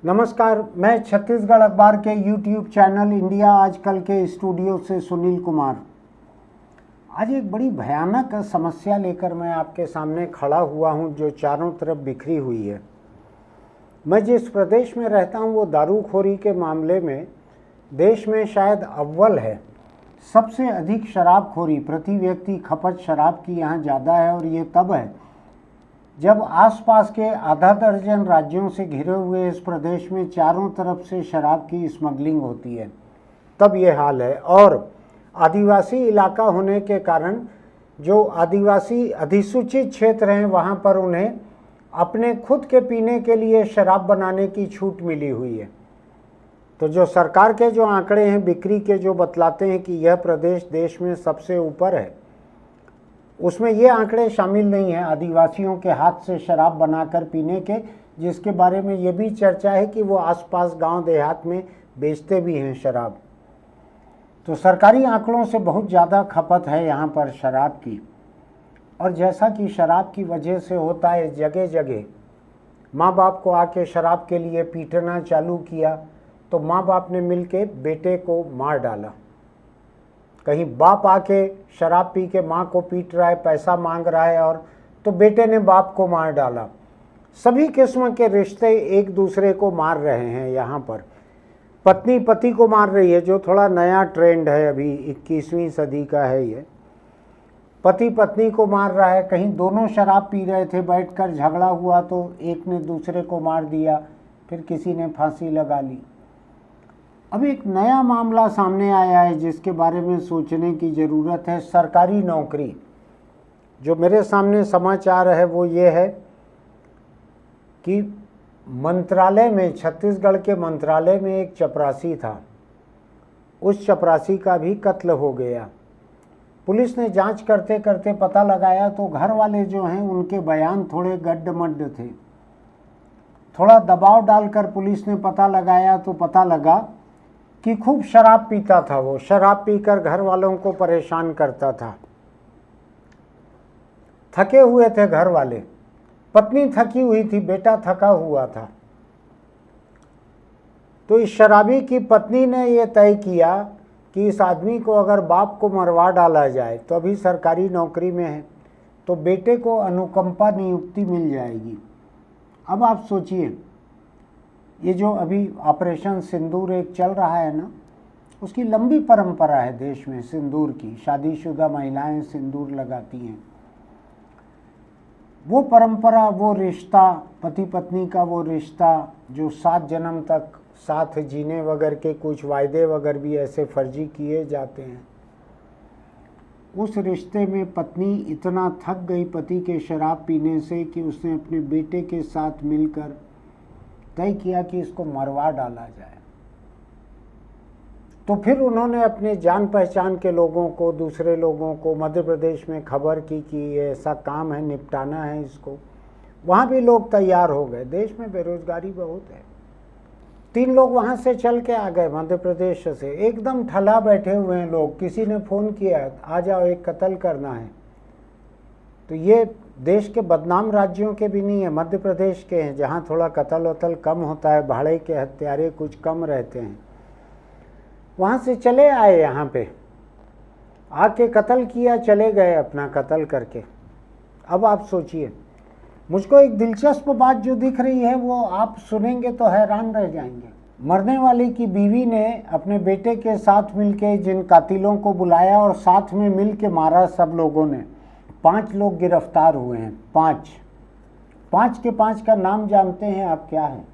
नमस्कार, मैं छत्तीसगढ़ अखबार के यूट्यूब चैनल इंडिया आजकल के स्टूडियो से सुनील कुमार। आज एक बड़ी भयानक समस्या लेकर मैं आपके सामने खड़ा हुआ हूं, जो चारों तरफ बिखरी हुई है। मैं जिस प्रदेश में रहता हूं वो दारूखोरी के मामले में देश में शायद अव्वल है। सबसे अधिक शराबखोरी प्रति व्यक्ति खपत शराब की यहाँ ज़्यादा है, और ये तब है जब आसपास के आधा दर्जन राज्यों से घिरे हुए इस प्रदेश में चारों तरफ से शराब की स्मगलिंग होती है, तब ये हाल है। और आदिवासी इलाका होने के कारण जो आदिवासी अधिसूचित क्षेत्र हैं वहाँ पर उन्हें अपने खुद के पीने के लिए शराब बनाने की छूट मिली हुई है। तो जो सरकार के जो आंकड़े हैं बिक्री के, जो बतलाते हैं कि यह प्रदेश देश में सबसे ऊपर है, उसमें ये आंकड़े शामिल नहीं हैं आदिवासियों के हाथ से शराब बनाकर पीने के, जिसके बारे में ये भी चर्चा है कि वो आसपास गांव देहात में बेचते भी हैं शराब। तो सरकारी आंकड़ों से बहुत ज़्यादा खपत है यहाँ पर शराब की। और जैसा कि शराब की वजह से होता है, जगह जगह माँ बाप को आके शराब के लिए पीटना चालू किया, तो माँ बाप ने मिलके बेटे को मार डाला। कहीं बाप आके शराब पी के माँ को पीट रहा है, पैसा मांग रहा है, और तो बेटे ने बाप को मार डाला। सभी किस्म के रिश्ते एक दूसरे को मार रहे हैं यहाँ पर। पत्नी पति को मार रही है, जो थोड़ा नया ट्रेंड है, अभी 21वीं सदी का है ये। पति पत्नी को मार रहा है। कहीं दोनों शराब पी रहे थे, बैठकर झगड़ा हुआ तो एक ने दूसरे को मार दिया, फिर किसी ने फांसी लगा ली। अब एक नया मामला सामने आया है जिसके बारे में सोचने की ज़रूरत है। सरकारी नौकरी। जो मेरे सामने समाचार है वो ये है कि मंत्रालय में, छत्तीसगढ़ के मंत्रालय में एक चपरासी था, उस चपरासी का भी कत्ल हो गया। पुलिस ने जांच करते करते पता लगाया तो घर वाले जो हैं उनके बयान थोड़े गड्ढमड्ढ थे। थोड़ा दबाव डालकर पुलिस ने पता लगाया तो पता लगा कि खूब शराब पीता था। वो शराब पीकर घर वालों को परेशान करता था। थके हुए थे घर वाले, पत्नी थकी हुई थी, बेटा थका हुआ था। तो इस शराबी की पत्नी ने यह तय किया कि इस आदमी को अगर बाप को मरवा डाला जाए, तो अभी सरकारी नौकरी में है, तो बेटे को अनुकंपा नियुक्ति मिल जाएगी। अब आप सोचिए, ये जो अभी ऑपरेशन सिंदूर एक चल रहा है ना, उसकी लंबी परंपरा है देश में सिंदूर की। शादीशुदा महिलाएं सिंदूर लगाती हैं। वो परंपरा, वो रिश्ता, पति पत्नी का वो रिश्ता जो 7 जन्म तक साथ जीने वगैरह के कुछ वायदे वगैरह भी ऐसे फर्जी किए जाते हैं, उस रिश्ते में पत्नी इतना थक गई पति के शराब पीने से कि उसने अपने बेटे के साथ मिलकर तय किया कि इसको मरवा डाला जाए। तो फिर उन्होंने अपने जान पहचान के लोगों को, दूसरे लोगों को मध्य प्रदेश में खबर की कि ये ऐसा काम है, निपटाना है इसको। वहाँ भी लोग तैयार हो गए। देश में बेरोजगारी बहुत है। 3 लोग वहाँ से चल के आ गए मध्य प्रदेश से, एकदम ठला बैठे हुए हैं लोग। किसी ने फ़ोन किया, आ जाओ एक कत्ल करना है। तो ये देश के बदनाम राज्यों के भी नहीं है, मध्य प्रदेश के हैं, जहाँ थोड़ा कत्ल वत्ल कम होता है, भाड़े के हत्यारे कुछ कम रहते हैं। वहाँ से चले आए, यहाँ पे आके कत्ल किया, चले गए अपना कत्ल करके। अब आप सोचिए, मुझको एक दिलचस्प बात जो दिख रही है वो आप सुनेंगे तो हैरान रह जाएंगे। मरने वाले की बीवी ने अपने बेटे के साथ मिलके जिन कातिलों को बुलाया और साथ में मिल के मारा सब लोगों ने, 5 लोग गिरफ्तार हुए हैं। 5 के 5 का नाम जानते हैं आप? क्या है?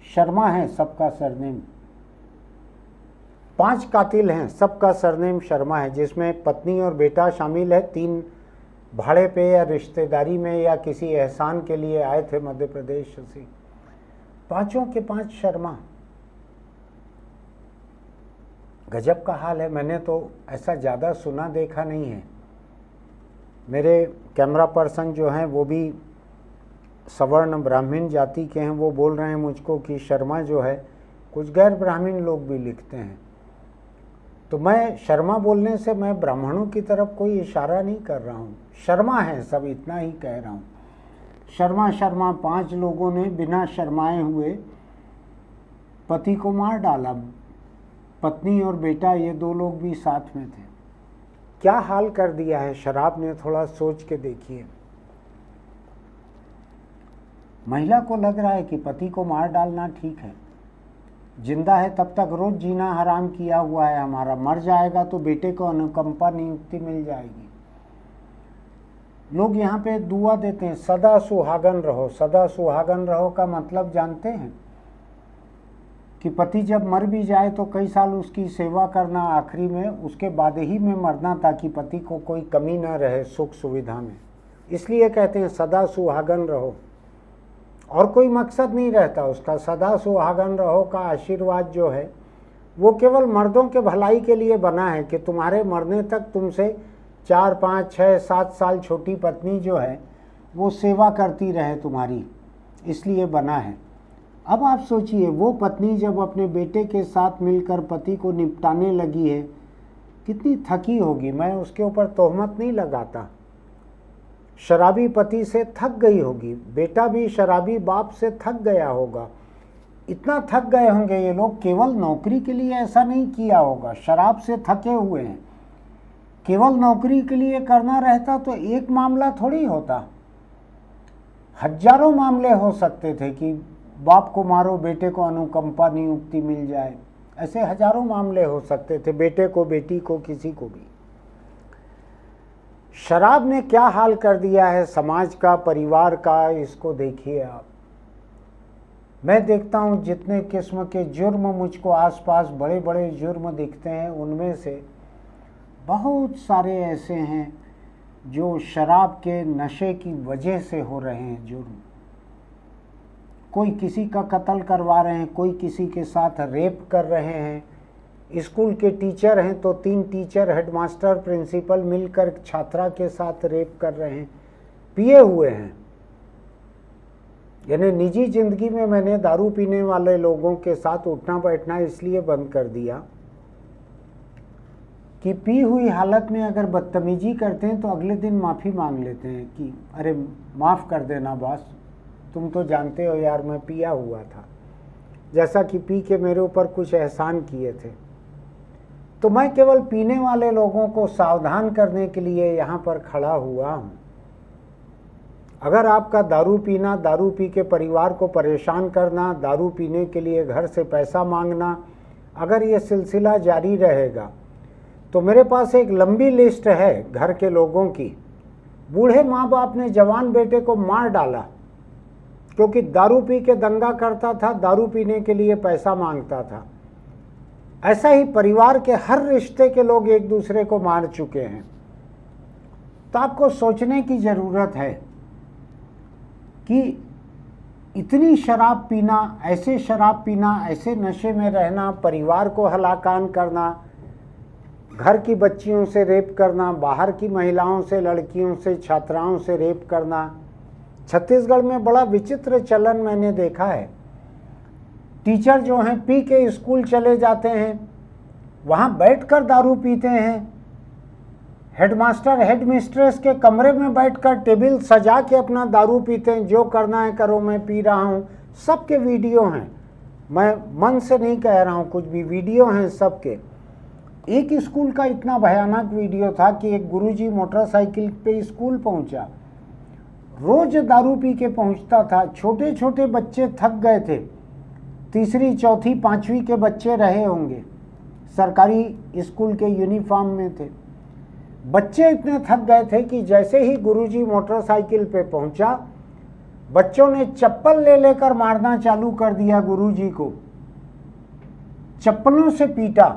शर्मा है सबका सरनेम। 5 कातिल हैं, सबका सरनेम शर्मा है, जिसमें पत्नी और बेटा शामिल है। 3 भाड़े पे या रिश्तेदारी में या किसी एहसान के लिए आए थे मध्य प्रदेश से। 5 के 5 शर्मा। गजब का हाल है। मैंने तो ऐसा ज़्यादा सुना देखा नहीं है। मेरे कैमरा पर्सन जो हैं वो भी सवर्ण ब्राह्मण जाति के हैं। वो बोल रहे हैं मुझको कि शर्मा जो है, कुछ गैर ब्राह्मण लोग भी लिखते हैं। तो मैं शर्मा बोलने से मैं ब्राह्मणों की तरफ कोई इशारा नहीं कर रहा हूँ। शर्मा है सब, इतना ही कह रहा हूँ। शर्मा शर्मा 5 लोगों ने बिना शर्माए हुए पति को मार डाला। पत्नी और बेटा ये 2 लोग भी साथ में थे। क्या हाल कर दिया है शराब ने, थोड़ा सोच के देखिए। महिला को लग रहा है कि पति को मार डालना ठीक है, जिंदा है तब तक रोज जीना हराम किया हुआ है हमारा, मर जाएगा तो बेटे को अनुकंपा नियुक्ति मिल जाएगी। लोग यहाँ पे दुआ देते हैं, सदा सुहागन रहो। सदा सुहागन रहो का मतलब जानते हैं कि पति जब मर भी जाए तो कई साल उसकी सेवा करना, आखिरी में उसके बाद ही में मरना, ताकि पति को कोई कमी न रहे सुख सुविधा में। इसलिए कहते हैं सदा सुहागन रहो, और कोई मकसद नहीं रहता उसका। सदा सुहागन रहो का आशीर्वाद जो है वो केवल मर्दों के भलाई के लिए बना है कि तुम्हारे मरने तक तुमसे 4, 5, 6, 7 साल छोटी पत्नी जो है वो सेवा करती रहे तुम्हारी, इसलिए बना है। अब आप सोचिए, वो पत्नी जब अपने बेटे के साथ मिलकर पति को निपटाने लगी है, कितनी थकी होगी। मैं उसके ऊपर तोहमत नहीं लगाता, शराबी पति से थक गई होगी, बेटा भी शराबी बाप से थक गया होगा। इतना थक गए होंगे ये लोग, केवल नौकरी के लिए ऐसा नहीं किया होगा, शराब से थके हुए हैं। केवल नौकरी के लिए करना रहता तो एक मामला थोड़ी होता, हजारों मामले हो सकते थे कि बाप को मारो बेटे को अनुकंपा नियुक्ति मिल जाए, ऐसे हजारों मामले हो सकते थे, बेटे को, बेटी को, किसी को भी। शराब ने क्या हाल कर दिया है समाज का, परिवार का, इसको देखिए आप। मैं देखता हूँ जितने किस्म के जुर्म मुझको आसपास बड़े बड़े जुर्म दिखते हैं, उनमें से बहुत सारे ऐसे हैं जो शराब के नशे की वजह से हो रहे हैं जुर्म। कोई किसी का कत्ल करवा रहे हैं, कोई किसी के साथ रेप कर रहे हैं। स्कूल के टीचर हैं तो 3 टीचर, हेडमास्टर, प्रिंसिपल मिलकर छात्रा के साथ रेप कर रहे हैं, पिए हुए हैं। यानी निजी जिंदगी में मैंने दारू पीने वाले लोगों के साथ उठना बैठना इसलिए बंद कर दिया कि पी हुई हालत में अगर बदतमीजी करते हैं तो अगले दिन माफ़ी मांग लेते हैं कि अरे माफ़ कर देना बॉस, तुम तो जानते हो यार मैं पिया हुआ था, जैसा कि पी के मेरे ऊपर कुछ एहसान किए थे। तो मैं केवल पीने वाले लोगों को सावधान करने के लिए यहाँ पर खड़ा हुआ हूँ। अगर आपका दारू पीना, दारू पी के परिवार को परेशान करना, दारू पीने के लिए घर से पैसा मांगना, अगर ये सिलसिला जारी रहेगा तो मेरे पास एक लंबी लिस्ट है घर के लोगों की। बूढ़े माँ बाप ने जवान बेटे को मार डाला क्योंकि दारू पी के दंगा करता था, दारू पीने के लिए पैसा मांगता था। ऐसा ही परिवार के हर रिश्ते के लोग एक दूसरे को मार चुके हैं। तो आपको सोचने की ज़रूरत है कि इतनी शराब पीना, ऐसे शराब पीना, ऐसे नशे में रहना, परिवार को हलाकान करना, घर की बच्चियों से रेप करना, बाहर की महिलाओं से, लड़कियों से, छात्राओं से रेप करना। छत्तीसगढ़ में बड़ा विचित्र चलन मैंने देखा है। टीचर जो हैं पी के स्कूल चले जाते हैं, वहाँ बैठकर दारू पीते हैं। हेडमास्टर हेडमिस्ट्रेस के कमरे में बैठकर टेबल सजा के अपना दारू पीते हैं। जो करना है करो, मैं पी रहा हूँ। सबके वीडियो हैं, मैं मन से नहीं कह रहा हूँ कुछ भी, वीडियो हैं सबके। एक स्कूल का इतना भयानक वीडियो था कि एक गुरुजी मोटरसाइकिल पे स्कूल पहुंचा, रोज दारू पी के पहुंचता था। छोटे छोटे बच्चे थक गए थे, 3री, 4थी, 5वीं के बच्चे रहे होंगे, सरकारी स्कूल के यूनिफॉर्म में थे। बच्चे इतने थक गए थे कि जैसे ही गुरुजी मोटरसाइकिल पे पहुंचा, बच्चों ने चप्पल ले लेकर मारना चालू कर दिया गुरुजी को, चप्पलों से पीटा।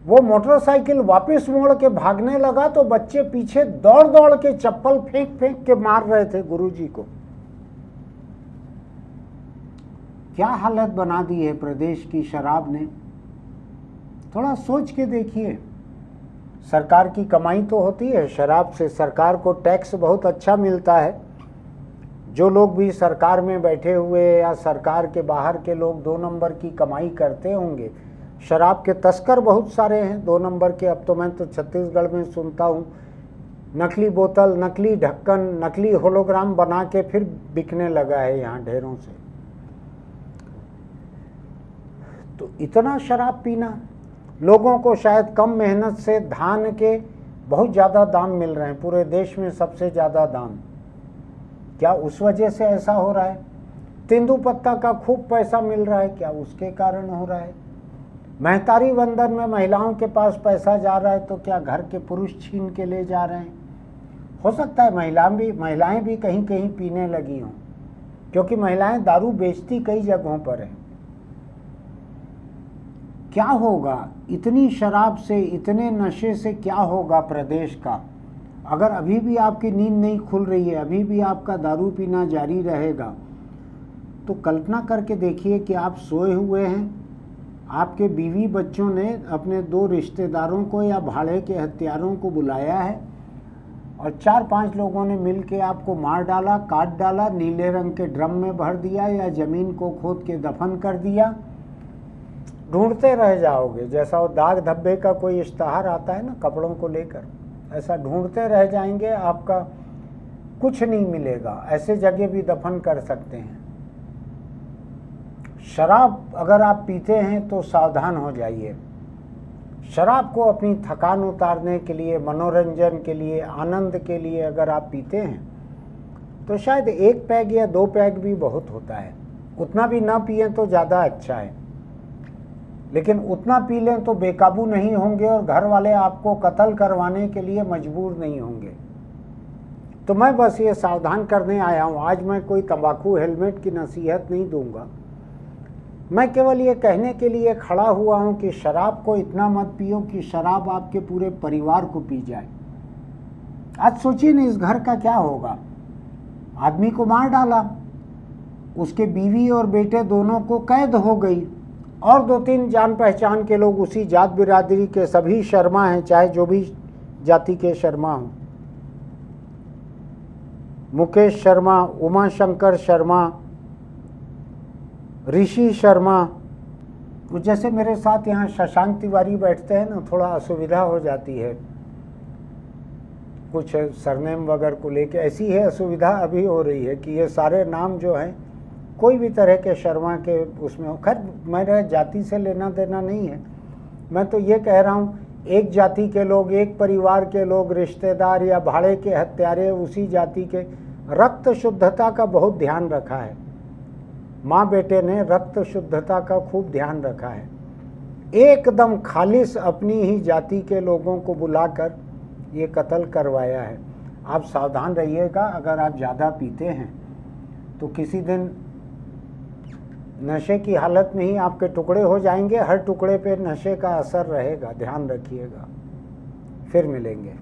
वो मोटरसाइकिल वापस मोड़ के भागने लगा तो बच्चे पीछे दौड़ दौड़ के चप्पल फेंक फेंक के मार रहे थे गुरुजी को। क्या हालत बना दी है प्रदेश की शराब ने, थोड़ा सोच के देखिए। सरकार की कमाई तो होती है शराब से, सरकार को टैक्स बहुत अच्छा मिलता है। जो लोग भी सरकार में बैठे हुए या सरकार के बाहर के लोग 2 नंबर की कमाई करते होंगे, शराब के तस्कर बहुत सारे हैं 2 नंबर के। अब तो मैं तो छत्तीसगढ़ में सुनता हूँ नकली बोतल, नकली ढक्कन, नकली होलोग्राम बना के फिर बिकने लगा है यहाँ ढेरों से। तो इतना शराब पीना, लोगों को शायद कम मेहनत से धान के बहुत ज़्यादा दाम मिल रहे हैं, पूरे देश में सबसे ज़्यादा दाम। क्या उस वजह से ऐसा हो रहा है? तेंदुपत्ता का खूब पैसा मिल रहा है, क्या उसके कारण हो रहा है? महतारी बंधन में महिलाओं के पास पैसा जा रहा है, तो क्या घर के पुरुष छीन के ले जा रहे हैं? हो सकता है महिलाएं भी कहीं कहीं पीने लगी हों, क्योंकि महिलाएं दारू बेचती कई जगहों पर हैं। क्या होगा इतनी शराब से, इतने नशे से क्या होगा प्रदेश का? अगर अभी भी आपकी नींद नहीं खुल रही है, अभी भी आपका दारू पीना जारी रहेगा, तो कल्पना करके देखिए कि आप सोए हुए हैं, आपके बीवी बच्चों ने अपने 2 रिश्तेदारों को या भाड़े के हत्यारों को बुलाया है और 4-5 लोगों ने मिलकर आपको मार डाला, काट डाला, नीले रंग के ड्रम में भर दिया या ज़मीन को खोद के दफन कर दिया। ढूंढते रह जाओगे, जैसा वो दाग धब्बे का कोई इश्तहार आता है ना कपड़ों को लेकर, ऐसा ढूंढते रह जाएंगे, आपका कुछ नहीं मिलेगा। ऐसे जगह भी दफन कर सकते हैं। शराब अगर आप पीते हैं तो सावधान हो जाइए। शराब को अपनी थकान उतारने के लिए, मनोरंजन के लिए, आनंद के लिए अगर आप पीते हैं तो शायद 1 पैग या 2 पैग भी बहुत होता है। उतना भी ना पिए तो ज़्यादा अच्छा है, लेकिन उतना पी लें तो बेकाबू नहीं होंगे और घर वाले आपको कत्ल करवाने के लिए मजबूर नहीं होंगे। तो मैं बस ये सावधान करने आया हूँ। आज मैं कोई तंबाकू हेलमेट की नसीहत नहीं दूंगा, मैं केवल ये कहने के लिए खड़ा हुआ हूँ कि शराब को इतना मत पियो कि शराब आपके पूरे परिवार को पी जाए। आज सोचिए ना, इस घर का क्या होगा? आदमी को मार डाला, उसके बीवी और बेटे दोनों को कैद हो गई, और 2-3 जान पहचान के लोग उसी जात बिरादरी के, सभी शर्मा हैं, चाहे जो भी जाति के शर्मा हों, मुकेश शर्मा, उमा शंकर शर्मा, ऋषि शर्मा। जैसे मेरे साथ यहाँ शशांक तिवारी बैठते हैं ना, थोड़ा असुविधा हो जाती है कुछ सरनेम वगैरह को लेके। ऐसी है असुविधा अभी हो रही है कि ये सारे नाम जो हैं कोई भी तरह के शर्मा के उसमें हो। खैर मेरा जाति से लेना देना नहीं है, मैं तो ये कह रहा हूँ एक जाति के लोग, एक परिवार के लोग, रिश्तेदार या भाड़े के हत्यारे उसी जाति के, रक्त शुद्धता का बहुत ध्यान रखा है। माँ बेटे ने रक्त शुद्धता का खूब ध्यान रखा है। एकदम खालिस अपनी ही जाति के लोगों को बुलाकर ये कत्ल करवाया है। आप सावधान रहिएगा, अगर आप ज़्यादा पीते हैं तो किसी दिन नशे की हालत में ही आपके टुकड़े हो जाएंगे। हर टुकड़े पे नशे का असर रहेगा, ध्यान रखिएगा। फिर मिलेंगे।